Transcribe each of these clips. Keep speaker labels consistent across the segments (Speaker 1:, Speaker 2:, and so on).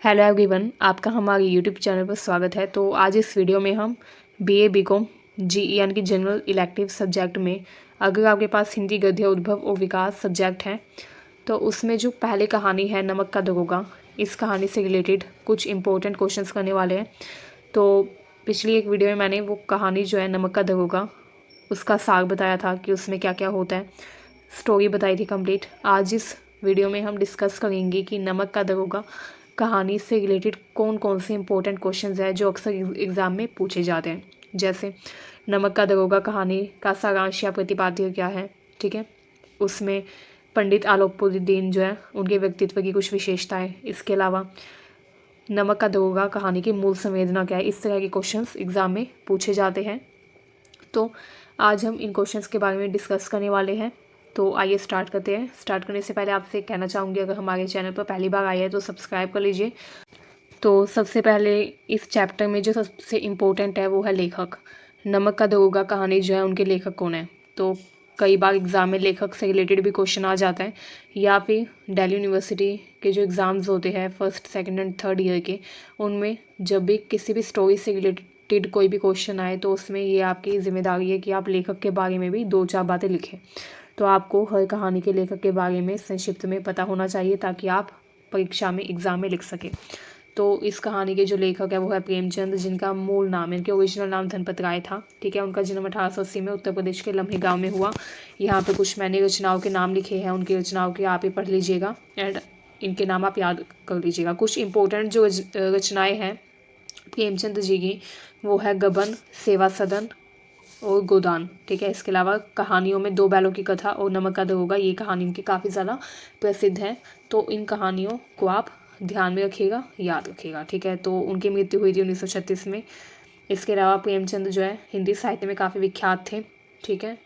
Speaker 1: Hello everyone, आपका हमारे YouTube channel पर स्वागत है। तो आज इस वीडियो में हम बीए बीकॉम जीई यानी कि जनरल इलेक्टिव सब्जेक्ट में अगर आपके पास हिंदी गद्य उद्भव और विकास सब्जेक्ट है तो उसमें जो पहले कहानी है नमक का दरोगा, इस कहानी से रिलेटेड कुछ इंपॉर्टेंट क्वेश्चंस करने वाले हैं। तो पिछली एक वीडियो में मैंने वो कहानी जो है नमक का दरोगा उसका सार बताया था कि उसमें क्या क्या होता है, स्टोरी बताई थी कंप्लीट। आज इस वीडियो में हम डिस्कस करेंगे कि नमक का दरोगा कहानी से रिलेटेड कौन कौन से इंपॉर्टेंट क्वेश्चंस हैं जो अक्सर एग्ज़ाम में पूछे जाते हैं। जैसे नमक का दरोगा कहानी का सारांश या प्रतिपाद्य क्या है, ठीक है। उसमें पंडित आलोपुद्दीन जो है उनके व्यक्तित्व की कुछ विशेषताएं, इसके अलावा नमक का दरोगा कहानी की मूल संवेदना क्या है, इस तरह के क्वेश्चंस एग्ज़ाम में पूछे जाते हैं। तो आज हम इन क्वेश्चंस के बारे में डिस्कस करने वाले हैं। तो आइए स्टार्ट करते हैं। स्टार्ट करने से पहले आपसे कहना चाहूँगी, अगर हमारे चैनल पर पहली बार आए हैं तो सब्सक्राइब कर लीजिए। तो सबसे पहले इस चैप्टर में जो सबसे इम्पोर्टेंट है वो है लेखक। नमक का दरोगा कहानी जो है उनके लेखक कौन है। तो कई बार एग्ज़ाम में लेखक से रिलेटेड भी क्वेश्चन आ जाता है, या फिर दिल्ली यूनिवर्सिटी के जो एग्ज़ाम्स होते हैं first second and third year के, उनमें जब भी किसी भी स्टोरी से रिलेटेड कोई भी क्वेश्चन आए तो उसमें ये आपकी जिम्मेदारी है कि आप लेखक के बारे में भी दो चार बातें लिखें। तो आपको हर कहानी के लेखक के बारे में संक्षिप्त में पता होना चाहिए ताकि आप परीक्षा में एग्ज़ाम में लिख सकें। तो इस कहानी के जो लेखक है वो है प्रेमचंद, जिनका मूल नाम, इनके ओरिजिनल नाम धनपत राय था, ठीक है। उनका जन्म 1880 में उत्तर प्रदेश के लम्हे गांव में हुआ। यहाँ पे कुछ मैंने रचनाओं के नाम लिखे हैं, उनकी रचनाओं के आप ही पढ़ लीजिएगा एंड इनके नाम आप याद कर लीजिएगा। कुछ इंपॉर्टेंट जो रचनाएँ हैं प्रेमचंद जी की वो है गबन, सेवा सदन और गोदान, ठीक है। इसके अलावा कहानियों में दो बैलों की कथा और नमक का दरोगा, ये कहानी उनकी काफ़ी ज़्यादा प्रसिद्ध है। तो इन कहानियों को आप ध्यान में रखिएगा, याद रखिएगा, ठीक है। तो उनकी मृत्यु हुई थी 1936 में। इसके अलावा प्रेमचंद जो है हिंदी साहित्य में काफ़ी विख्यात थे, ठीक है।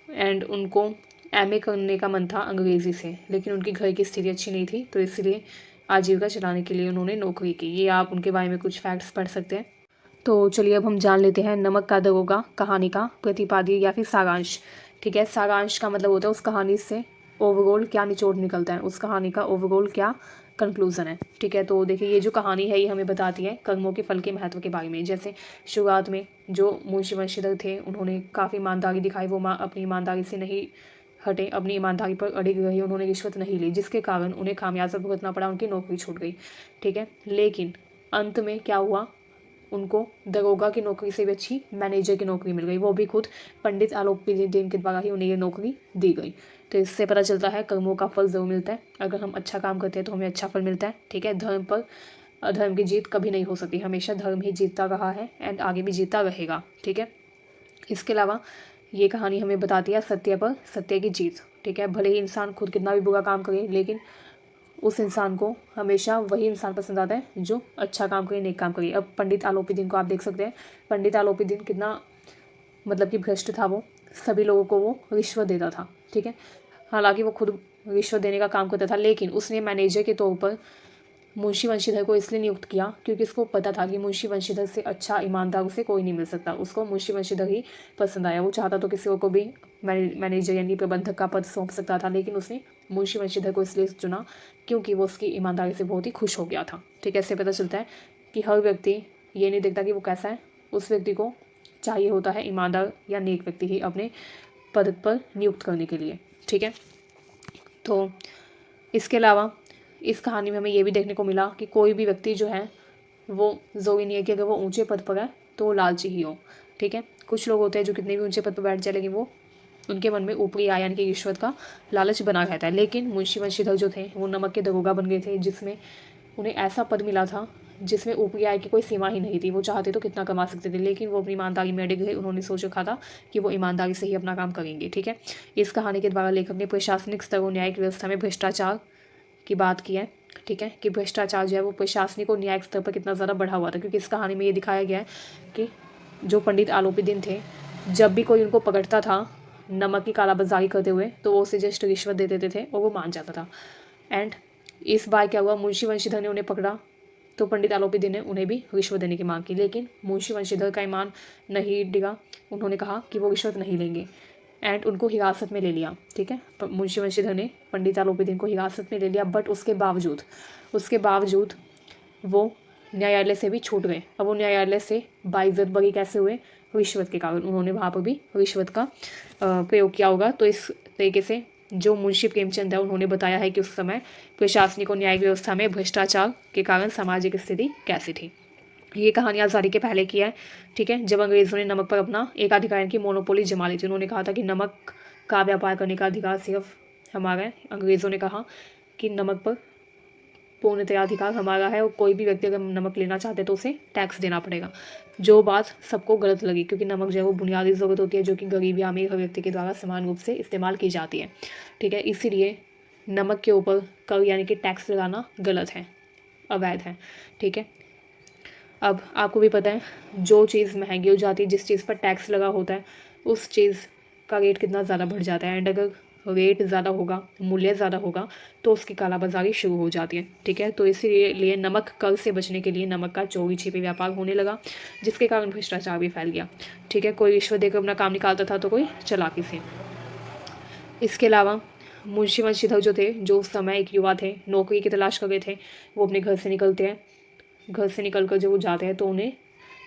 Speaker 1: एंड उनको एमए करने का मन था अंग्रेज़ी से, लेकिन उनकी घर की स्थिति अच्छी नहीं थी, तो इसलिए आजीविका चलाने के लिए उन्होंने नौकरी की। ये आप उनके बारे में कुछ फैक्ट्स पढ़ सकते हैं। तो चलिए अब हम जान लेते हैं नमक का दरोगा कहानी का प्रतिपाद्य या फिर सारांश, ठीक है। सारांश का मतलब होता है उस कहानी से ओवरऑल क्या निचोड़ निकलता है, उस कहानी का ओवरऑल क्या कंक्लूजन है, ठीक है। तो देखिए ये जो कहानी है ये हमें बताती है कर्मों के फल के महत्व के बारे में। जैसे शुरुआत में जो मुंशी वंशीधर थे उन्होंने काफ़ी ईमानदारी दिखाई, वो अपनी ईमानदारी से नहीं हटे, अपनी ईमानदारी पर अड़िग रही, उन्होंने रिश्वत नहीं ली, जिसके कारण उन्हें खामियाजा भुगतना पड़ा, उनकी नौकरी छूट गई, ठीक है। लेकिन अंत में क्या हुआ, उनको दरोगा की नौकरी से भी अच्छी मैनेजर की नौकरी मिल गई, वो भी खुद पंडित आलोपुद्दीन के द्वारा ही उन्हें ये नौकरी दी गई। तो इससे पता चलता है कर्मों का फल ज़रूर मिलता है, अगर हम अच्छा काम करते हैं तो हमें अच्छा फल मिलता है, ठीक है। धर्म पर अधर्म की जीत कभी नहीं हो सकती, हमेशा धर्म ही जीतता रहा है एंड आगे भी जीतता रहेगा, ठीक है। इसके अलावा ये कहानी हमें बताती है सत्य पर सत्य की जीत, ठीक है। भले ही इंसान खुद कितना भी बुरा काम करे, लेकिन उस इंसान को हमेशा वही इंसान पसंद आता है जो अच्छा काम करे, नेक काम करे। अब पंडित आलोपुद्दीन को आप देख सकते हैं, पंडित आलोपुद्दीन कितना मतलब कि भ्रष्ट था, वो सभी लोगों को वो रिश्वत देता था, ठीक है। हालांकि वो खुद रिश्वत देने का काम करता था, लेकिन उसने मैनेजर के तौर पर मुंशी वंशीधर को इसलिए नियुक्त किया क्योंकि उसको पता था कि मुंशी वंशीधर से अच्छा ईमानदार उसे कोई नहीं मिल सकता। उसको मुंशी वंशीधर ही पसंद आया, वो चाहता तो किसी और को भी मैनेजर यानी प्रबंधक का पद सौंप सकता था, लेकिन उसने मुंशी वंशीधर को इसलिए चुना क्योंकि वो उसकी ईमानदारी से बहुत ही खुश हो गया था, ठीक है। ऐसे पता चलता है कि हर व्यक्ति ये नहीं देखता कि वो कैसा है, उस व्यक्ति को चाहिए होता है ईमानदार या नेक व्यक्ति ही अपने पद पर नियुक्त करने के लिए, ठीक है। तो इसके अलावा इस कहानी में हमें ये भी देखने को मिला कि कोई भी व्यक्ति जो है वो ज़रूरी नहीं है कि अगर वो ऊंचे पद पर है तो वो लालची ही हो, ठीक है। कुछ लोग होते हैं जो कितने भी ऊंचे पद पर बैठ जाए लेकिन वो उनके मन में ऊपरी आय यानी कि रिश्वत का लालच बना रहता है। लेकिन मुंशी वंशीधर जो थे वो नमक के दरोगा बन गए थे, जिसमें उन्हें ऐसा पद मिला था जिसमें ऊपरी आय की कोई सीमा ही नहीं थी, वो चाहते तो कितना कमा सकते थे, लेकिन वो अपनी ईमानदारी में अड़िग गए। उन्होंने सोच रखा था कि वो ईमानदारी से ही अपना काम करेंगे, ठीक है। इस कहानी के द्वारा लेखक ने प्रशासनिक स्तर और न्यायिक व्यवस्था में भ्रष्टाचार की बात की है, ठीक है, कि भ्रष्टाचार जो है वो प्रशासनिक और न्यायिक स्तर पर कितना ज़्यादा बढ़ा हुआ था। क्योंकि इस कहानी में ये दिखाया गया है कि जो पंडित आलोपुद्दीन थे, जब भी कोई उनको पकड़ता था नमक की कालाबाजारी करते हुए तो वो उसे जस्ट रिश्वत दे देते थे और वो मान जाता था। एंड इस बार क्या हुआ, मुंशी वंशीधर ने उन्हें पकड़ा तो पंडित आलोपुद्दीन ने उन्हें भी रिश्वत देने की मांग की, लेकिन मुंशी वंशीधर का ईमान नहीं डिगा। उन्होंने कहा कि वो रिश्वत नहीं लेंगे एंड उनको हिरासत में ले लिया, ठीक है। मुंशी वंशीधर ने पंडित आलोपुद्दीन को हिरासत में ले लिया, बट उसके बावजूद वो न्यायालय से भी छूट गए। अब वो न्यायालय से बाइज्जत बरी कैसे हुए? रिश्वत के कारण। उन्होंने वहाँ पर भी रिश्वत का प्रयोग किया होगा। तो इस तरीके से जो मुंशी प्रेमचंद है उन्होंने बताया है कि उस समय प्रशासनिक और न्यायिक व्यवस्था में भ्रष्टाचार के कारण सामाजिक स्थिति कैसी थी। ये कहानी आज़ादी के पहले की है, ठीक है, जब अंग्रेज़ों ने नमक पर अपना एकाधिकार की मोनोपोली जमा ली थी। उन्होंने कहा था कि नमक का व्यापार करने का अधिकार सिर्फ हमारा है। अंग्रेज़ों ने कहा कि नमक पर पूर्णतया अधिकार हमारा है और कोई भी व्यक्ति अगर नमक लेना चाहते तो उसे टैक्स देना पड़ेगा। जो बात सबको गलत लगी, क्योंकि नमक जो है वो बुनियादी ज़रूरत होती है जो कि गरीब या अमीर हर व्यक्ति के द्वारा समान रूप से इस्तेमाल की जाती है, ठीक है। इसीलिए नमक के ऊपर कर यानी कि टैक्स लगाना गलत है, अवैध है, ठीक है। अब आपको भी पता है जो चीज़ महंगी हो जाती है, जिस चीज़ पर टैक्स लगा होता है, उस चीज़ का रेट कितना ज़्यादा बढ़ जाता है। एंड अगर रेट ज़्यादा होगा, मूल्य ज़्यादा होगा, तो उसकी कालाबाजारी शुरू हो जाती है, ठीक है। तो इसीलिए नमक कर से बचने के लिए नमक का चोरी छिपे व्यापार होने लगा, जिसके कारण भ्रष्टाचार भी फैल गया, ठीक है। कोई रिश्वत देकर अपना काम निकालता था तो कोई चालाकी से। इसके अलावा मुंशी वंशीधर जो थे, जो उस समय एक युवा थे, नौकरी की तलाश कर रहे थे, वो अपने घर से निकलते हैं। घर से निकलकर जब वो जाते हैं तो उन्हें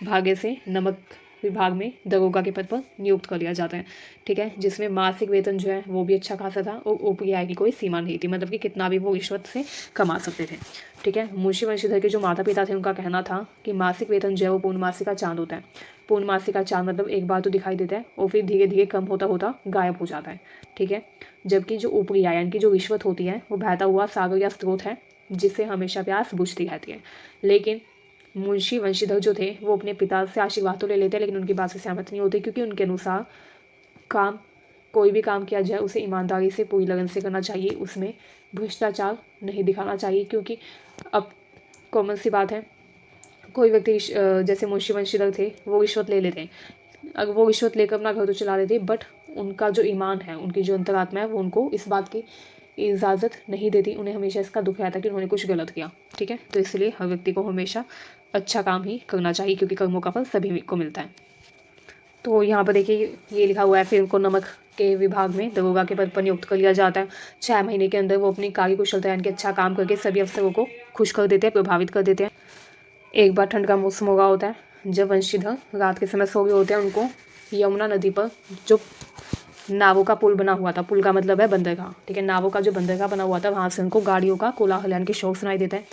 Speaker 1: भाग्य से नमक विभाग में दरोगा के पद पर नियुक्त कर लिया जाता है, ठीक है, जिसमें मासिक वेतन जो है वो भी अच्छा खासा था और ऊपरी आय की कोई सीमा नहीं थी, मतलब कि कितना भी वो रिश्वत से कमा सकते थे, ठीक है। मुंशी वंशीधर के जो माता पिता थे उनका कहना था कि मासिक वेतन जो है वो पूर्णमासी का चांद होता है। पूर्णमासी का चांद मतलब एक बार तो दिखाई देता है और फिर धीरे धीरे कम होता होता गायब हो जाता है, ठीक है। जबकि जो ऊपरी आय यानी कि जो रिश्वत होती है वो बहता हुआ सागर या स्रोत है, जिससे हमेशा प्यास बुझती रहती है। लेकिन मुंशी वंशीधर जो थे वो अपने पिता से आशीर्वाद तो ले लेते हैं, लेकिन उनकी बात से सहमत नहीं होते, क्योंकि उनके अनुसार काम कोई भी काम किया जाए उसे ईमानदारी से पूरी लगन से करना चाहिए, उसमें भ्रष्टाचार नहीं दिखाना चाहिए। क्योंकि अब कॉमन सी बात है, कोई व्यक्ति जैसे मुंशी वंशीधर थे वो रिश्वत ले लेते हैं, अगर वो रिश्वत लेकर अपना घर तो चला लेते, बट उनका जो ईमान है, उनकी जो अंतरात्मा है, वो उनको इस बात की इजाज़त नहीं देती। उन्हें हमेशा इसका दुख रहता है कि उन्होंने कुछ गलत किया, ठीक है। तो इसलिए हर व्यक्ति को हमेशा अच्छा काम ही करना चाहिए, क्योंकि कर्मों का फल सभी को मिलता है। तो यहाँ पर देखिए ये लिखा हुआ है, फिर उनको नमक के विभाग में दरोगा के पद पर नियुक्त कर लिया जाता है। 6 महीने के अंदर वो अपनी कार्यकुशलता यानी कि अच्छा काम करके सभी अफसरों को खुश कर देते हैं, प्रभावित कर देते हैं। एक बार ठंड का मौसम हो रहा होता है, जब वंशीधर रात के समय सो रहे होते हैं, उनको यमुना नदी पर जो नावों का पुल बना हुआ था, पुल का मतलब है बंदरगाह, ठीक है, नावों का जो बंदरगाह बना हुआ था, वहाँ से उनको गाड़ियों का कोलाहल यानी कि शोर सुनाई देता है।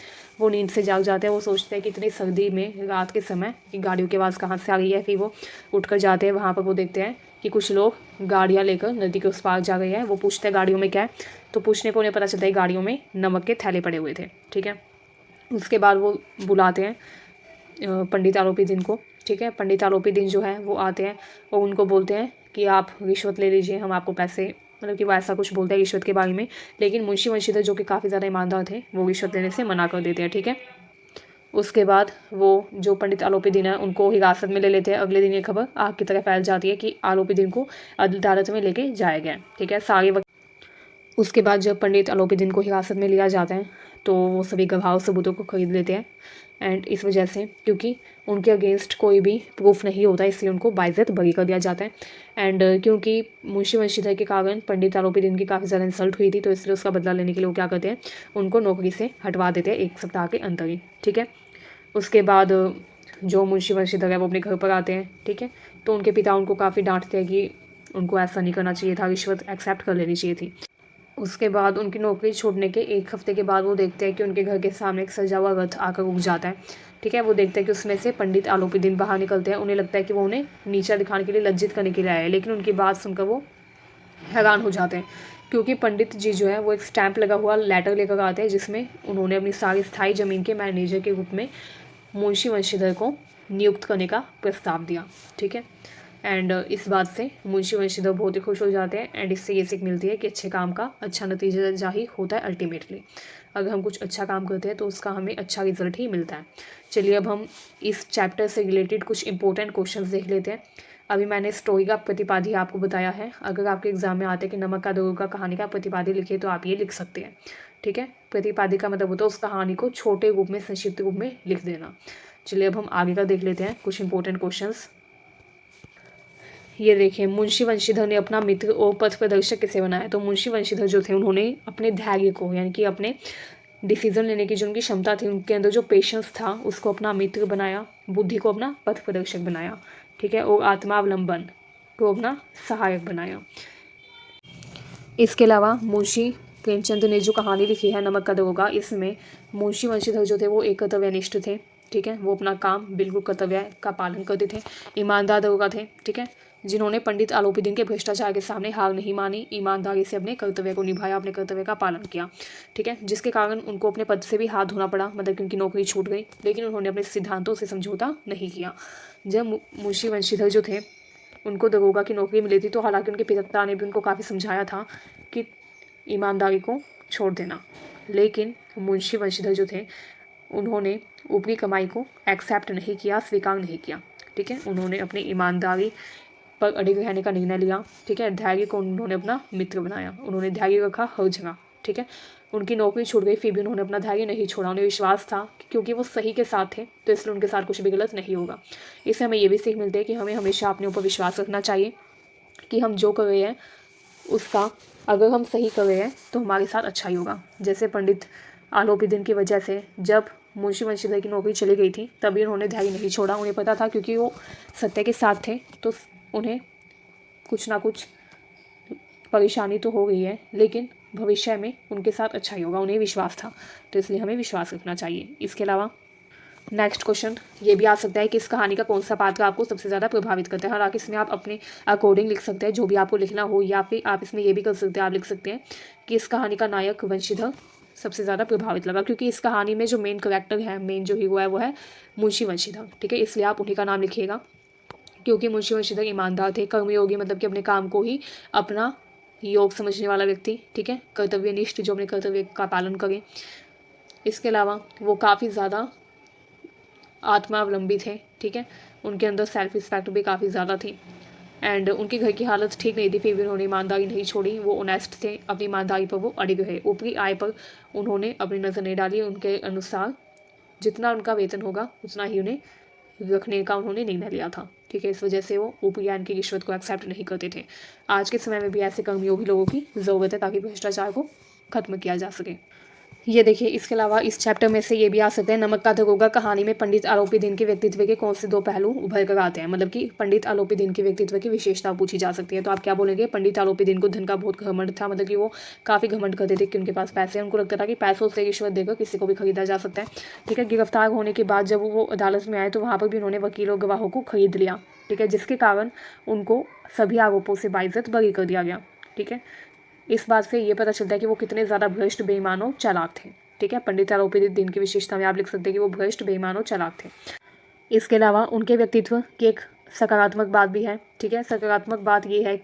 Speaker 1: वो नींद से जाग जाते हैं। वो सोचते हैं कि इतनी सर्दी में रात के समय कि गाड़ियों की आवाज़ कहाँ से आ रही है। फिर वो उठकर जाते हैं, वहाँ पर वो देखते हैं कि कुछ लोग गाड़ियाँ लेकर नदी के उस पार जा रहे हैं। वो पूछते हैं गाड़ियों में क्या है, तो पूछने पर उन्हें पता चलता है गाड़ियों में नमक के थैले पड़े हुए थे, ठीक है। उसके बाद वो बुलाते हैं पंडित आरोपी दिन को, ठीक है। पंडित आरोपी दिन जो है वो आते हैं और उनको बोलते हैं कि आप रिश्वत ले लीजिए, हम आपको पैसे, मतलब कि वो ऐसा कुछ बोलते हैं रिश्वत के बारे में। लेकिन मुंशी वंशीधर जो कि काफ़ी ज़्यादा ईमानदार थे, वो रिश्वत लेने से मना कर देते हैं, ठीक है। उसके बाद वो जो पंडित आरोपी दिन है उनको हिरासत में ले लेते हैं। अगले दिन ये खबर आग की तरह फैल जाती है कि आरोपी दिन को अदालत में लेके जाया गया, ठीक है। सारे वक्त उसके बाद जब पंडित आरोपी दिन को हिरासत में लिया जाता है तो वो सभी गवाह और सबूतों को खरीद लेते हैं। एंड इस वजह से, क्योंकि उनके अगेंस्ट कोई भी प्रूफ नहीं होता, इसलिए उनको बाइज्जत बरी कर दिया जाता है। एंड क्योंकि मुंशी वंशीधर के कारण पंडित आरोपी दिन की काफ़ी ज़्यादा इंसल्ट हुई थी, तो इसलिए उसका बदला लेने के लिए वो क्या करते हैं, उनको नौकरी से हटवा देते हैं 1 सप्ताह के अंदर ही, ठीक है। उसके बाद जो मुंशी वंशीधर है वो अपने घर पर आते हैं, ठीक है। तो उनके पिता उनको काफ़ी डांटते हैं कि उनको ऐसा नहीं करना चाहिए था, रिश्वत एक्सेप्ट कर लेनी चाहिए थी। उसके बाद उनकी नौकरी छोड़ने के 1 हफ्ते के बाद वो देखते हैं कि उनके घर के सामने एक सजा हुआ रथ आकर रुक जाता है, ठीक है। वो देखते हैं कि उसमें से पंडित आरोपी दिन बाहर निकलते हैं। उन्हें लगता है कि वो उन्हें नीचा दिखाने के लिए, लज्जित करने के लिए आए हैं, लेकिन उनकी बात सुनकर वो हैरान हो जाते हैं, क्योंकि पंडित जी जो है वो एक स्टैंप लगा हुआ लेटर लेकर आते हैं, जिसमें उन्होंने अपनी सारी स्थायी ज़मीन के मैनेजर के रूप में मुंशी वंशीधर को नियुक्त करने का प्रस्ताव दिया, ठीक है। एंड इस बात से मुंशी वंशीधर बहुत ही खुश हो जाते हैं। एंड इससे ये सीख मिलती है कि अच्छे काम का अच्छा नतीजा ही होता है अल्टीमेटली। अगर हम कुछ अच्छा काम करते हैं तो उसका हमें अच्छा रिजल्ट ही मिलता है। चलिए अब हम इस चैप्टर से रिलेटेड कुछ इंपॉर्टेंट क्वेश्चंस देख लेते हैं। अभी मैंने स्टोरी का प्रतिपादी आपको बताया है। अगर आपके एग्जाम में आते हैं कि नमक का दरोगा कहानी का प्रतिपादी लिखिए, तो आप ये लिख सकते हैं, ठीक है। प्रतिपादी का मतलब होता है उस कहानी को छोटे रूप में, संक्षिप्त रूप में लिख देना। चलिए अब हम आगे का देख लेते हैं कुछ इंपॉर्टेंट क्वेश्चंस। ये देखिए, मुंशी वंशीधर ने अपना मित्र और पथ प्रदर्शक किसे बनाया। तो मुंशी वंशीधर जो थे उन्होंने अपने धैर्य को, यानी कि अपने डिसीजन लेने की जो उनकी क्षमता थी, उनके अंदर जो पेशेंस था, उसको अपना मित्र बनाया, बुद्धि को अपना पथ प्रदर्शक बनाया, ठीक है, और आत्मावलंबन को अपना सहायक बनाया। इसके अलावा मुंशी प्रेमचंद ने जो कहानी लिखी है नमक का दरोगा, इसमें मुंशी वंशीधर जो थे वो एक कर्तव्यनिष्ठ थे, ठीक है, वो अपना काम बिल्कुल कर्तव्य का पालन करते थे, ईमानदार दरोगा थे, ठीक है, जिन्होंने पंडित आलोपीदीन के भ्रष्टाचार के सामने हार नहीं मानी, ईमानदारी से अपने कर्तव्य को निभाया, अपने कर्तव्य का पालन किया, ठीक है, जिसके कारण उनको अपने पद से भी हाथ धोना पड़ा, मतलब कि उनकी नौकरी छूट गई, लेकिन उन्होंने अपने सिद्धांतों से समझौता नहीं किया। जब मुंशी वंशीधर जो थे उनको दरोगा की नौकरी मिली थी, तो हालांकि उनके पिता ने भी उनको काफ़ी समझाया था कि ईमानदारी को छोड़ देना, लेकिन मुंशी वंशीधर जो थे उन्होंने ऊपरी कमाई को एक्सेप्ट नहीं किया, स्वीकार नहीं किया, ठीक है, उन्होंने अपनी ईमानदारी पर अड़िग रहने का निर्णय लिया, ठीक है, धैर्य को उन्होंने अपना मित्र बनाया, उन्होंने धैर्य रखा हर जगह, ठीक है, उनकी नौकरी छूट गई फिर भी उन्होंने अपना धैर्य नहीं छोड़ा, उन्हें विश्वास था कि क्योंकि वो सही के साथ थे तो इसलिए उनके साथ कुछ भी गलत नहीं होगा। इससे हमें ये भी सीख मिलती है कि हमें हमेशा अपने ऊपर विश्वास रखना चाहिए कि हम जो कर रहे हैं उसका अगर हम सही कर रहे हैं तो हमारे साथ अच्छा ही होगा। जैसे पंडित आलोपीदीन की वजह से जब मुंशी वंशीधर की नौकरी चली गई थी तभी उन्होंने धैर्य नहीं छोड़ा, उन्हें पता था क्योंकि वो सत्य के साथ थे तो उन्हें कुछ ना कुछ परेशानी तो हो गई है लेकिन भविष्य में उनके साथ अच्छा ही होगा, उन्हें विश्वास था, तो इसलिए हमें विश्वास रखना चाहिए। इसके अलावा नेक्स्ट क्वेश्चन ये भी आ सकता है कि इस कहानी का कौन सा पात्र आपको सबसे ज़्यादा प्रभावित करता है। हालांकि इसमें आप अपने अकॉर्डिंग लिख सकते हैं जो भी आपको लिखना हो, या फिर आप इसमें ये भी कर सकते हैं, आप लिख सकते हैं कि इस कहानी का नायक वंशीधर सबसे ज़्यादा प्रभावित लगा, क्योंकि इस कहानी में जो मेन करेक्टर है, मेन जो हीरो है वो है मुंशी वंशीधर, ठीक है, इसलिए आप उन्हीं का नाम लिखिएगा, क्योंकि मुंशी वंशीधर ईमानदार थे, कर्मयोगी, मतलब कि अपने काम को ही अपना योग समझने वाला व्यक्ति, ठीक है, कर्तव्यनिष्ठ जो अपने कर्तव्य का पालन करे। इसके अलावा वो काफ़ी ज़्यादा आत्मावलंबी थे, ठीक है, उनके अंदर सेल्फ रिस्पेक्ट भी काफ़ी ज़्यादा थी, एंड उनके घर की हालत ठीक नहीं थी फिर भी उन्होंने ईमानदारी नहीं छोड़ी, वो ऑनेस्ट थे, अपनी ईमानदारी पर वो अड़िग रहे, ऊपरी आय पर उन्होंने अपनी नज़र नहीं डाली, उनके अनुसार जितना उनका वेतन होगा उतना ही उन्हें रखने का उन्होंने निर्णय लिया था, ठीक है, इस वजह से वो ऊपरी आय की रिश्वत को एक्सेप्ट नहीं करते थे। आज के समय में भी ऐसे कर्मयोगी लोगों की ज़रूरत है ताकि भ्रष्टाचार को खत्म किया जा सके। ये देखिए, इसके अलावा इस चैप्टर में से ये भी आ सकते हैं, नमक का दरोगा कहानी में पंडित आलोपीदीन के व्यक्तित्व के कौन से दो पहलू उभर कर आते हैं, मतलब कि पंडित आलोपीदीन के व्यक्तित्व की विशेषता पूछी जा सकती है। तो आप क्या बोलेंगे, पंडित आलोपीदीन को धन का बहुत घमंड था, मतलब कि वो काफ़ी घमंड करते थे कि उनके पास पैसे हैं, उनको लगता था कि पैसों से रिश्वत देकर किसी को भी खरीदा जा सकता है, ठीक है। गिरफ्तार होने के बाद जब वो अदालत में आए तो वहाँ पर भी उन्होंने वकील और गवाहों को खरीद लिया, ठीक है, जिसके कारण उनको सभी आरोपों से बाइज्जत बरी कर दिया गया, ठीक है। इस बात से ये पता चलता है कि वो कितने ज़्यादा भ्रष्ट, बेईमान और चालाक थे, ठीक है। पंडित आलोपीदीन की विशेषता में आप लिख सकते हैं कि वो भ्रष्ट, बेईमान और चालाक थे। इसके अलावा उनके व्यक्तित्व की एक सकारात्मक बात भी है, ठीक है। सकारात्मक बात ये है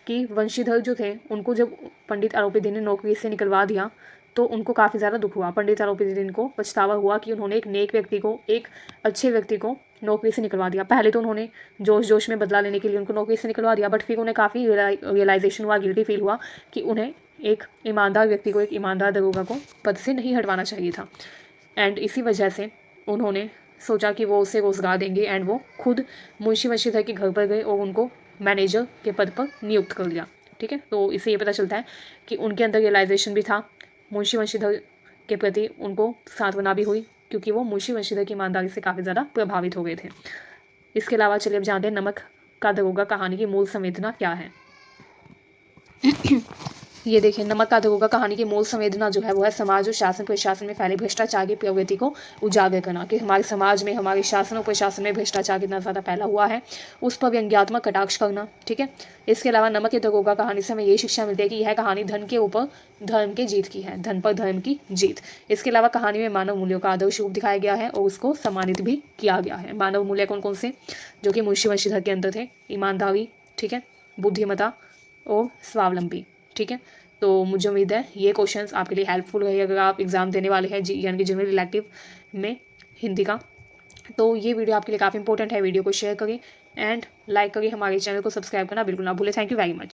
Speaker 1: कि वंशीधर जो थे उनको जब पंडित आलोपीदीन ने नौकरी से निकलवा दिया तो उनको काफ़ी ज़्यादा दुख हुआ, पंडित आलोपीदीन को पछतावा हुआ कि उन्होंने एक नेक व्यक्ति को, एक अच्छे व्यक्ति को नौकरी से निकलवा दिया। पहले तो उन्होंने जोश में बदला लेने के लिए उनको नौकरी से निकलवा दिया, बट फिर उन्हें काफ़ी रियलाइजेशन हुआ, गिल्टी फील हुआ कि उन्हें एक ईमानदार व्यक्ति को, एक ईमानदार दरोगा को पद से नहीं हटवाना चाहिए था, एंड इसी वजह से उन्होंने सोचा कि वो उसे रोज़गार देंगे, एंड वो खुद मुंशी वंशीधर के घर पर गए और उनको मैनेजर के पद पर नियुक्त कर लिया, ठीक है। तो इससे ये पता चलता है कि उनके अंदर रियलाइजेशन भी था, मुंशी वंशीधर के प्रति उनको सांत्वना भी हुई, क्योंकि वो मुंशी वंशीधर की ईमानदारी से काफ़ी ज़्यादा प्रभावित हो गए थे। इसके अलावा चलिए अब जानते हैं नमक का दरोगा कहानी की मूल संवेदना क्या है। ये देखिए, नमक का दरोगा कहानी की मूल संवेदना जो है वो है समाज और शासन प्रशासन में फैले भ्रष्टाचार की प्रवृत्ति को उजागर करना, कि हमारे समाज में, हमारे शासन और प्रशासन में भ्रष्टाचार कितना ज़्यादा फैला हुआ है, उस पर व्यंग्यात्मक कटाक्ष करना, ठीक है। इसके अलावा नमक के दरोगा कहानी से हमें ये शिक्षा मिलती है कि यह कहानी धन के ऊपर धर्म की जीत की है, धन पर धर्म की जीत। इसके अलावा कहानी में मानव मूल्यों का आदर्श रूप दिखाया गया है और उसको सम्मानित भी किया गया है। मानव मूल्य कौन कौन से, जो कि मुंशी वंशीधर के अंदर थे, ईमानदारी, ठीक है, बुद्धिमत्ता और स्वावलंबी, ठीक है। तो मुझे उम्मीद है ये क्वेश्चंस आपके लिए हेल्पफुल रहे अगर आप एग्ज़ाम देने वाले हैं यानी कि जनरल इलेक्टिव में हिंदी का। तो ये वीडियो आपके लिए काफ़ी इंपॉर्टेंट है, वीडियो को शेयर करें एंड लाइक करें, हमारे चैनल को सब्सक्राइब करना बिल्कुल ना भूलें। Thank you very much.